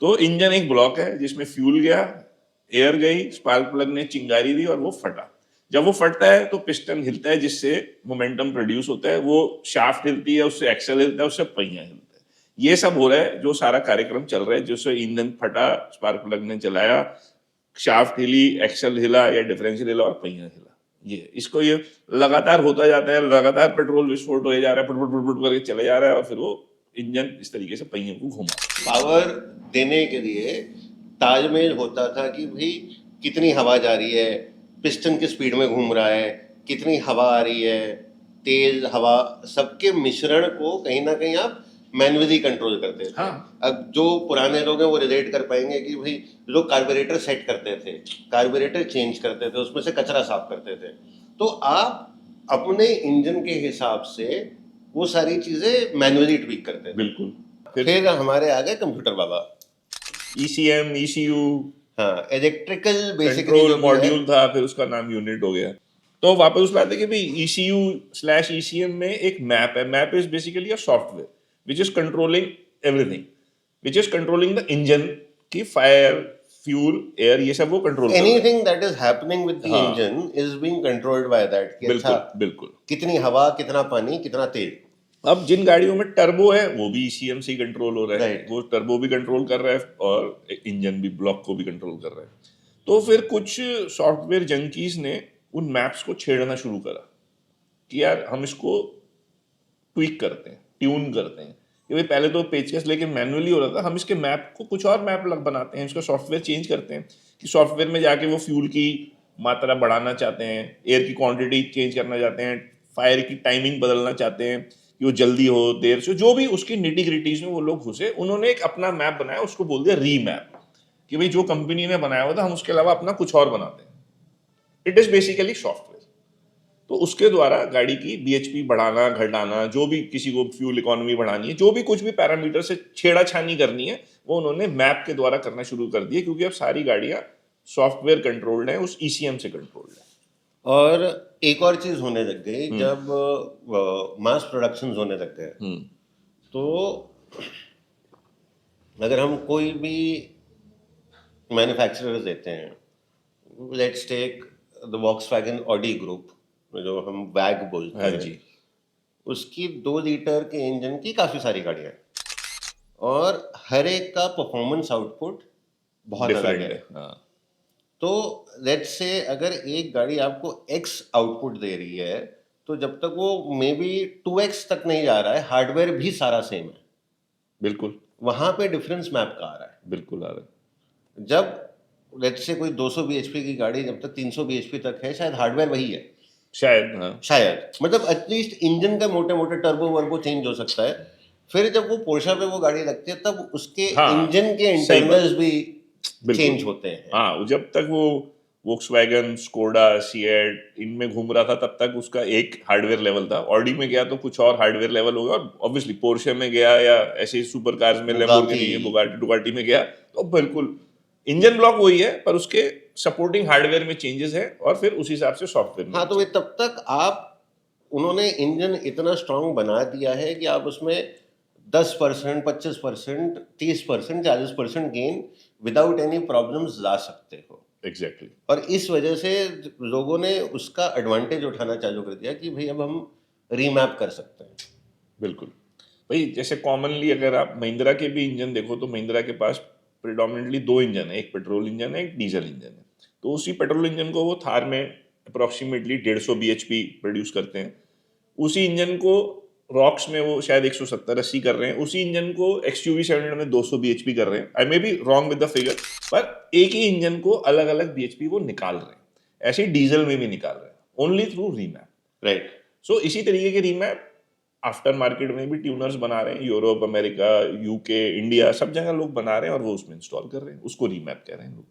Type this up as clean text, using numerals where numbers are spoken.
तो इंजन एक ब्लॉक है जिसमें फ्यूल गया, एयर गई, स्पार्क प्लग ने चिंगारी दी और वो फटा। जब वो फटता है तो पिस्टन हिलता है जिससे मोमेंटम प्रोड्यूस होता है, वो शाफ्ट हिलती है, उससे एक्सल हिलता है, उससे पहिया हिलता है। ये सब हो रहा है जो सारा कार्यक्रम चल रहा है, जिससे इंजन फटा, स्पार्क प्लग ने चलाया, शाफ्ट हिली, एक्सल हिला या डिफरेंशियल हिला और पहिया हिला। ये लगातार होता जाता है, लगातार पेट्रोल विस्फोट हो जा रहा है, फुट फुट फुट फुट करके चले जा रहा है और फिर वो इंजन इस तरीके से पहियों को घुमा। पावर देने के लिए तालमेल होता था कि भाई कितनी हवा जा रही है, पिस्टन की स्पीड में घूम रहा है, कितनी हवा आ रही है, तेज हवा, सबके मिश्रण को कहीं ना कहीं आप मैन्युअली कंट्रोल करते थे। हाँ। अब जो पुराने लोग हैं वो रिलेट कर पाएंगे कि भाई लोग कार्बोरेटर सेट करते थे, कार्बोरेटर चेंज करते थे, उसमें से कचरा साफ करते थे। तो आप अपने इंजन के हिसाब से वो सारी चीजें मैन्युअली ट्वीक करते थे। बिल्कुल। फिर हमारे आ गए कंप्यूटर बाबा, ECM, ECU, हाँ, इलेक्ट्रिकल बेसिकली कंट्रोल जो मॉड्यूल था, फिर उसका नाम यूनिट हो गया। तो वापस उस बात है कि भाई ECU/ECM में एक मैप है। Map is basically a software which is controlling everything, which is controlling the engine की फायर, फ्यूल, एयर, ये सब वो कंट्रोल कर रहा है। Anything that is happening with the हाँ। Engine is being controlled by that कि अच्छा बिल्कुल बिल्कुल। कितनी हवा, कितना पानी, कितना तेल। अब जिन गाड़ियों में टर्बो है वो भी ECM से ही कंट्रोल हो रहा है। Right. वो टर्बो भी कंट्रोल कर रहा है और इंजन भी, ब्लॉक को भी कंट्रोल कर रहा है। तो फिर कुछ सॉफ्टवेयर जंकीज ने उन मैप्स को छेड़ना शुरू करा कि यार हम इसको ट्वीक करते हैं, ट्यून करते हैं कि भाई पहले तो पेचकस लेके मैनुअली हो रहा था, हम इसके मैप को कुछ और मैप लग बनाते हैं, इसका सॉफ्टवेयर चेंज करते हैं कि सॉफ्टवेयर में जाके वो फ्यूल की मात्रा बढ़ाना चाहते हैं, एयर की क्वांटिटी चेंज करना चाहते हैं, फायर की टाइमिंग बदलना चाहते हैं कि वो जल्दी हो, देर से, जो भी उसकी निटी ग्रिटीज में वो लोग घुसे। उन्होंने एक अपना मैप बनाया, उसको बोल दिया रीमैप, कि भाई जो कंपनी ने बनाया हुआ था हम उसके अलावा अपना कुछ और बनाते हैं। It is basically software. तो उसके द्वारा गाड़ी की BHP बढ़ाना, घटाना, जो भी किसी को फ्यूल इकोनॉमी बढ़ानी है, जो भी कुछ भी पैरामीटर से छेड़ाछानी करनी है, वो उन्होंने मैप के द्वारा करना शुरू कर दिया, क्योंकि अब सारी गाड़ियां सॉफ्टवेयर कंट्रोल्ड है, उस ECM से कंट्रोल्ड है। और एक और चीज होने लग गई जब मास प्रोडक्शन होने लग गए, तो अगर हम कोई भी मैन्युफैक्चरर्स देते हैं, let's take the Volkswagen Audi group, जो हम वैग बोलते हाँ हैं जी। उसकी 2 लीटर के इंजन की काफी सारी गाड़ियां हैं और हर एक का परफॉर्मेंस आउटपुट बहुत अलग डिफरेंट है। है। हाँ। तो लेट्स से अगर एक गाड़ी आपको X आउटपुट दे रही है, तो जब तक वो मे बी 2X तक नहीं जा रहा है, हार्डवेयर भी सारा सेम है, बिल्कुल वहां पे डिफरेंस मैप का आ रहा है। बिल्कुल आ रहा है। जब लेट्स से कोई 200 bhp की गाड़ी जब तक 300 bhp तक है, शायद हार्डवेयर वही है, शायद। हाँ। शायद, मतलब एटलीस्ट इंजन का मोटे मोटे टर्बो वर्बो चेंज हो सकता है। फिर जब वो पोर्शा पे वो गाड़ी लगती है, तब उसके हाँ, इंजन के सही बात। इंटरनल्स भी बिल्कुल। चेंज होते हैं। हाँ, जब तक वो वोक्सवैगन, स्कोडा, सिएट इनमें घूम रहा था तब तक उसका एक हार्डवेयर लेवल था। ऑडी में गया तो कुछ और हार्डवेयर लेवल होगा, और ऑब्वियसली पोर्शे में गया या ऐसे सुपर कार्स में, लैम्बोर्गिनी, बुगाटी, डुगाटी में गया तो बिल्कुल इंजन ब्लॉक वही है, पर उसके सपोर्टिंग हार्डवेयर में चेंजेस है और फिर उस हिसाब से सॉफ्टवेयर में। हाँ, तो तब तक आप, उन्होंने इंजन इतना स्ट्रांग बना दिया है कि आप उसमें 10%, 25%, 30%, 40% गेन विदाउट एनी प्रॉब्लम्स ला सकते हो। एग्जैक्टली। और इस वजह से लोगों ने उसका एडवांटेज उठाना चालू कर दिया कि भाई अब हम रीमैप कर सकते हैं। बिल्कुल भाई, जैसे कॉमनली अगर आप महिंद्रा के भी इंजन देखो तो महिंद्रा के पास प्रिडोमिनेटली 2 इंजन है, एक पेट्रोल इंजन है, एक डीजल इंजन है। तो उसी पेट्रोल इंजन को वो थार में अप्रोक्सीमेटली 150 BHP प्रोड्यूस करते हैं। उसी इंजन को रॉक्स में वो शायद 170-80 कर रहे हैं। उसी इंजन को XUV 700 में 200 BHP कर रहे हैं। I may be wrong with the figure, पर एक ही इंजन को अलग अलग BHP वो निकाल रहे हैं। ऐसे ही डीजल में भी निकाल रहे हैं, ओनली थ्रू रीमैप। राइट। सो इसी तरीके के रीमैप आफ्टर मार्केट में भी ट्यूनर्स बना रहे हैं, यूरोप, अमेरिका, UK, इंडिया, सब जगह लोग बना रहे हैं और वो उसमें इंस्टॉल कर रहे हैं, उसको रीमैप कह रहे हैं लोग।